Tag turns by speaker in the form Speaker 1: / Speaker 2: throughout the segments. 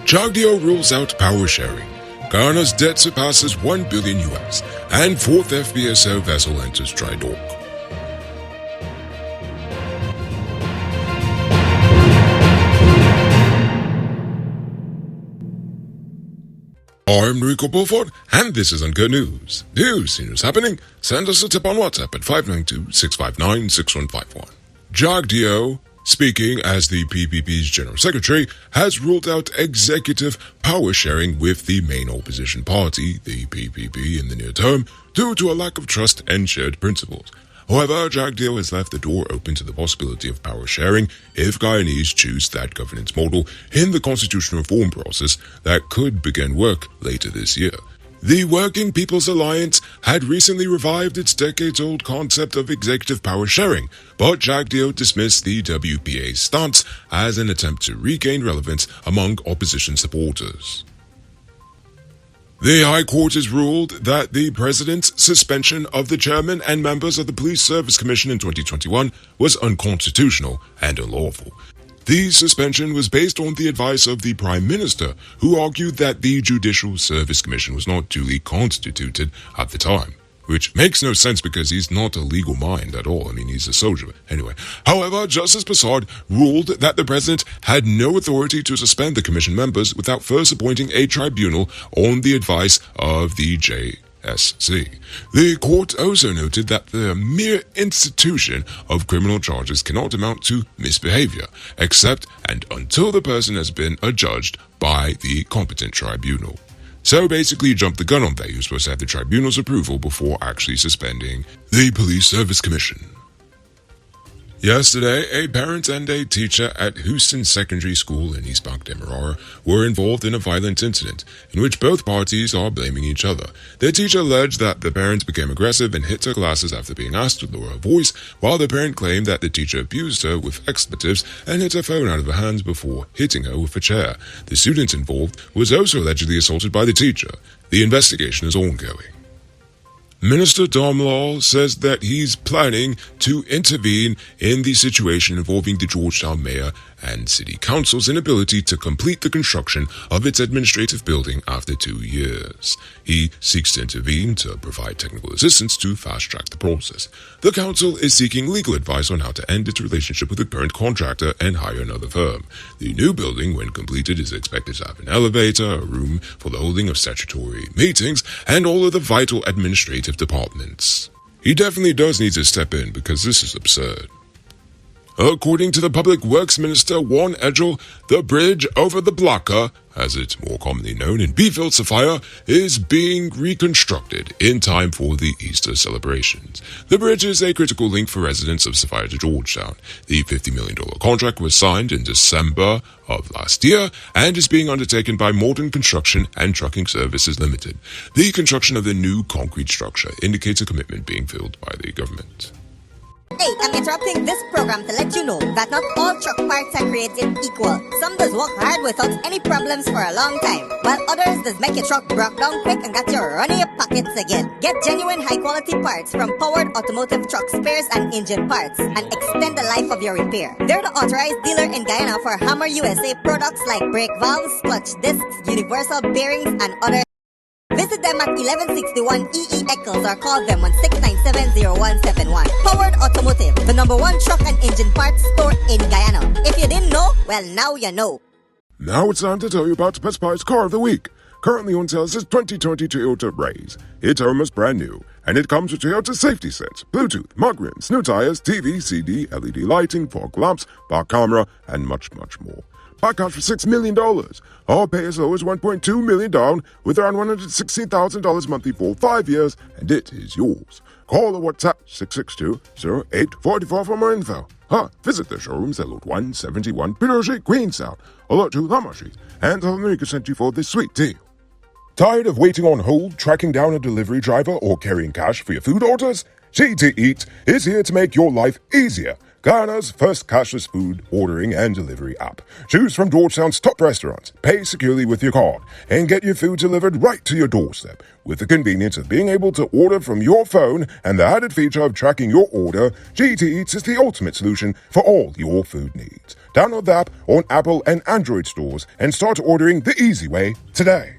Speaker 1: Jagdeo rules out power sharing. Guyana's debt surpasses $1 billion US, and fourth FPSO vessel enters dry dock. I'm Rico Beaufort, and this is Uncut News. Do you see what's happening? Send us a tip on WhatsApp at 592-659-6151. Jagdeo, speaking as the PPP's General Secretary, has ruled out executive power sharing with the main opposition party, the PPP, in the near term, due to a lack of trust and shared principles. However, Jagdeo has left the door open to the possibility of power sharing if Guyanese choose that governance model in the constitutional reform process that could begin work later this year. The Working People's Alliance had recently revived its decades-old concept of executive power sharing, but Jagdeo dismissed the WPA's stance as an attempt to regain relevance among opposition supporters. The High Court has ruled that the President's suspension of the chairman and members of the Police Service Commission in 2021 was unconstitutional and unlawful. The suspension was based on the advice of the Prime Minister, who argued that the Judicial Service Commission was not duly constituted at the time. Which makes no sense because he's not a legal mind at all. I mean, he's a soldier. Anyway, however, Justice Passard ruled that the president had no authority to suspend the commission members without first appointing a tribunal on the advice of the JSC. The court also noted that the mere institution of criminal charges cannot amount to misbehavior, except and until the person has been adjudged by the competent tribunal. So basically you jumped the gun on that. You're supposed to have the tribunal's approval before actually suspending the Police Service Commission. Yesterday, a parent and a teacher at Houston Secondary School in East Bank Demerara were involved in a violent incident in which both parties are blaming each other. The teacher alleged that the parent became aggressive and hit her classes after being asked to lower her voice, while the parent claimed that the teacher abused her with expletives and hit her phone out of her hands before hitting her with a chair. The student involved was also allegedly assaulted by the teacher. The investigation is ongoing. Minister Domlall says that he's planning to intervene in the situation involving the Georgetown mayor and city council's inability to complete the construction of its administrative building after 2 years. He seeks to intervene to provide technical assistance to fast-track the process. The council is seeking legal advice on how to end its relationship with the current contractor and hire another firm. The new building, when completed, is expected to have an elevator, a room for the holding of statutory meetings, and all of the vital administrative departments. He definitely does need to step in because this is absurd. According to the Public Works Minister Juan Edgel, the bridge over the Blocker, as it's more commonly known in Beeville, Sophia, is being reconstructed in time for the Easter celebrations. The bridge is a critical link for residents of Sophia to Georgetown. The $50 million contract was signed in December of last year and is being undertaken by Modern Construction and Trucking Services Limited. The construction of the new concrete structure indicates a commitment being filled by the government.
Speaker 2: Hey, I'm interrupting this program to let you know that not all truck parts are created equal. Some does work hard without any problems for a long time, while others does make your truck broke down quick and got you running your pockets again. Get genuine high-quality parts from Powered Automotive truck spares and engine parts and extend the life of your repair. They're the authorized dealer in Guyana for Hammer USA products like brake valves, clutch discs, universal bearings, and others. Visit them at 1161 EE Eccles or call them on 697-0171. Powered Automotive, the #1 truck and engine parts store in Guyana. If you didn't know, well, now you know.
Speaker 1: Now it's time to tell you about Best Buy's Car of the Week. Currently on sale is 2020 Toyota Raze. It's almost brand new, and it comes with Toyota safety sets, Bluetooth, mud rims, new tires, TV, CD, LED lighting, fog lamps, back camera, and much, much more. Buy cars for $6 million. Or pay as low as $1.2 million down with around $116,000 monthly for 5 years, and it is yours. Call or WhatsApp 662-0844 for more info. Visit the showrooms at Lot 171 Peter Street, Queenstown, or Lot 2 Lamar Street, and tell them we can send you for this sweet deal. Tired of waiting on hold, tracking down a delivery driver, or carrying cash for your food orders? GTEats is here to make your life easier. Guyana's first cashless food ordering and delivery app. Choose from Georgetown's top restaurants, pay securely with your card, and get your food delivered right to your doorstep. With the convenience of being able to order from your phone and the added feature of tracking your order, GTEats is the ultimate solution for all your food needs. Download the app on Apple and Android stores and start ordering the easy way today.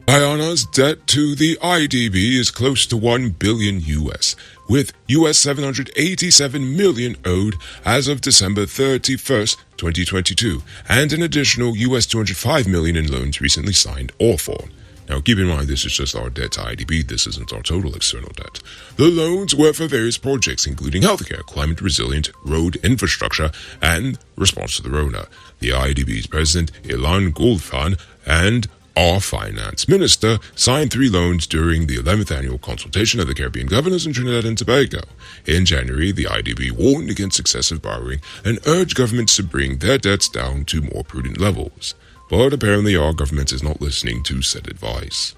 Speaker 1: Guyana's debt to the IDB is close to $1 billion US, with US $787 million owed as of December 31st, 2022, and an additional US $205 million in loans recently signed off on. Now, keep in mind, this is just our debt to IDB. This isn't our total external debt. The loans were for various projects, including healthcare, climate resilient, road infrastructure, and response to the Rona. The IDB's president, Ilan Goulfan, and our finance minister signed 3 loans during the 11th annual consultation of the Caribbean governors in Trinidad and Tobago. In January, the IDB warned against excessive borrowing and urged governments to bring their debts down to more prudent levels. But apparently our government is not listening to said advice.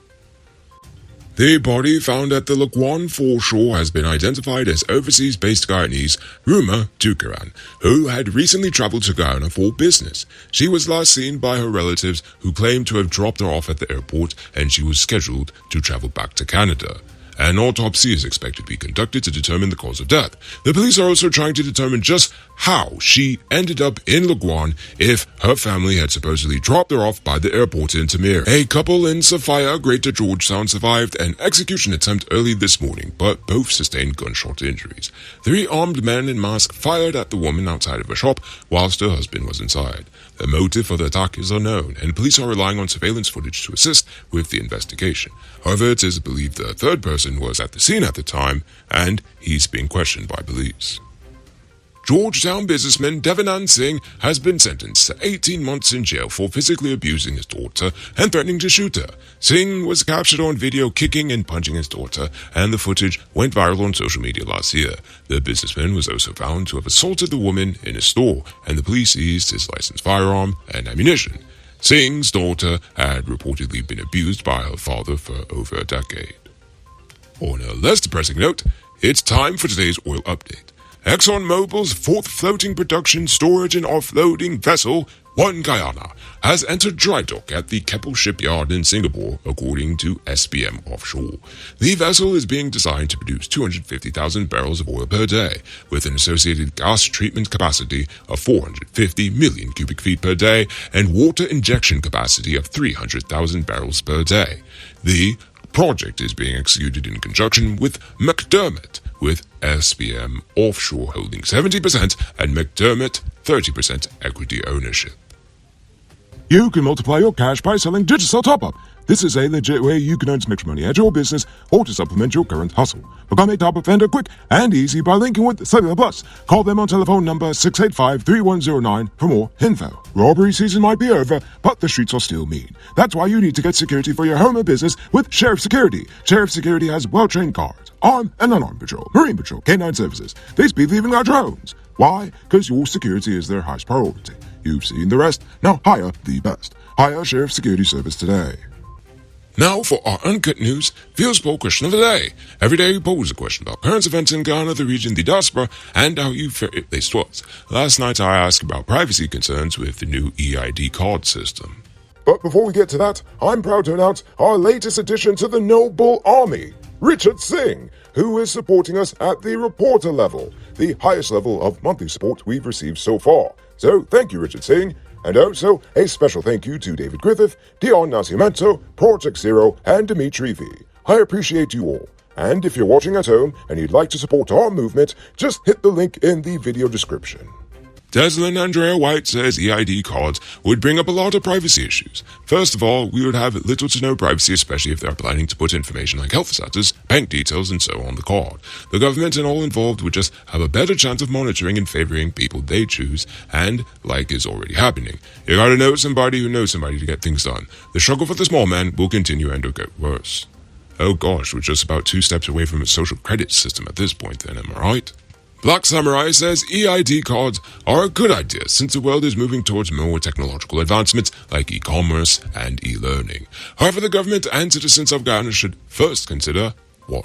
Speaker 1: The body found at the Laguan foreshore has been identified as overseas-based Guyanese Ruma Tukaran, who had recently traveled to Guyana for business. She was last seen by her relatives, who claimed to have dropped her off at the airport, and she was scheduled to travel back to Canada. An autopsy is expected to be conducted to determine the cause of death. The police are also trying to determine just how she ended up in Laguan if her family had supposedly dropped her off by the airport in Tamir. A couple in Sophia, Greater Georgetown, survived an execution attempt early this morning, but both sustained gunshot injuries. 3 armed men in masks fired at the woman outside of a shop whilst her husband was inside. The motive for the attack is unknown, and police are relying on surveillance footage to assist with the investigation. However, it is believed the third person was at the scene at the time, and he's being questioned by police. Georgetown businessman Devanand Singh has been sentenced to 18 months in jail for physically abusing his daughter and threatening to shoot her. Singh was captured on video kicking and punching his daughter, and the footage went viral on social media last year. The businessman was also found to have assaulted the woman in a store, and the police seized his licensed firearm and ammunition. Singh's daughter had reportedly been abused by her father for over a decade. On a less depressing note, it's time for today's oil update. ExxonMobil's 4th floating production, storage and offloading vessel, One Guyana, has entered dry dock at the Keppel shipyard in Singapore, according to SBM Offshore. The vessel is being designed to produce 250,000 barrels of oil per day, with an associated gas treatment capacity of 450 million cubic feet per day and water injection capacity of 300,000 barrels per day. The project is being executed in conjunction with McDermott, with SBM Offshore holding 70% and McDermott 30% equity ownership. You can multiply your cash by selling Digicel Top-Up. This is a legit way you can earn some extra money at your business or to supplement your current hustle. Become a top-up vendor quick and easy by linking with Cellular Plus. Call them on telephone number 685-3109 for more info. Robbery season might be over, but the streets are still mean. That's why you need to get security for your home or business with Sheriff Security. Sheriff Security has well-trained guards, armed and unarmed patrol, marine patrol, canine services. They speed even got drones. Why? Because your security is their highest priority. You've seen the rest. Now hire the best. Hire Sheriff Security Service today. Now for our Uncut News Field Poll Question of the Day. Every day we pose a question about current events in Ghana, the region, the diaspora, and how you fare if they was. Last night I asked about privacy concerns with the new EID card system. But before we get to that, I'm proud to announce our latest addition to the Noble Army, Richard Singh, who is supporting us at the reporter level, the highest level of monthly support we've received so far. So thank you, Richard Singh. And also, a special thank you to David Griffith, Dion Nascimento, Project Zero, and Dimitri V. I appreciate you all. And if you're watching at home and you'd like to support our movement, just hit the link in the video description. Deslin Andrea White says EID cards would bring up a lot of privacy issues. First of all, we would have little to no privacy, especially if they're planning to put information like health status, bank details, and so on the card. The government and all involved would just have a better chance of monitoring and favoring people they choose, and like is already happening. You gotta know somebody who knows somebody to get things done. The struggle for the small man will continue and it'll get worse. Oh gosh, we're just about 2 steps away from a social credit system at this point then, am I right? Black Samurai says EID cards are a good idea since the world is moving towards more technological advancements like e-commerce and e-learning. However, the government and citizens of Guyana should first consider 1.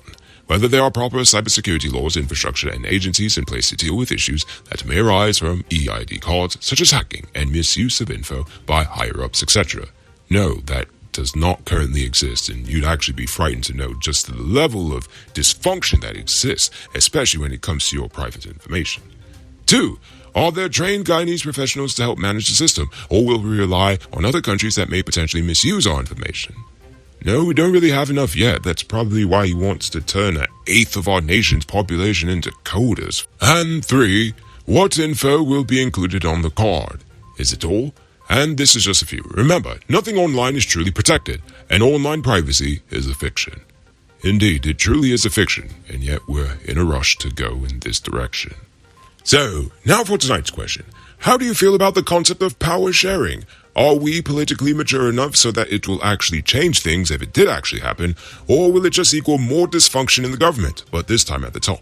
Speaker 1: whether there are proper cybersecurity laws, infrastructure, and agencies in place to deal with issues that may arise from EID cards, such as hacking and misuse of info by higher-ups, etc. No, that does not currently exist, and you'd actually be frightened to know just the level of dysfunction that exists, especially when it comes to your private information. 2. Are there trained Guyanese professionals to help manage the system, or will we rely on other countries that may potentially misuse our information? No, we don't really have enough yet. That's probably why he wants to turn an eighth of our nation's population into coders. And 3. What info will be included on the card? Is it all? And this is just a few. Remember, nothing online is truly protected, and online privacy is a fiction. Indeed, it truly is a fiction, and yet we're in a rush to go in this direction. So, now for tonight's question. How do you feel about the concept of power sharing? Are we politically mature enough so that it will actually change things if it did actually happen, or will it just equal more dysfunction in the government, but this time at the top?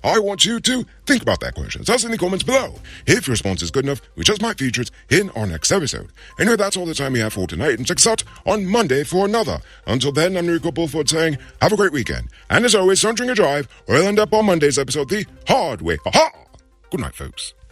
Speaker 1: I want you to think about that question. Tell us in the comments below. If your response is good enough, we just might feature it in our next episode. Anyway, that's all the time we have for tonight, and check us out on Monday for another. Until then, I'm Rico Bulford saying, have a great weekend. And as always, don't drink and drive, or you'll end up on Monday's episode the hard way. Ha-ha! Good night, folks.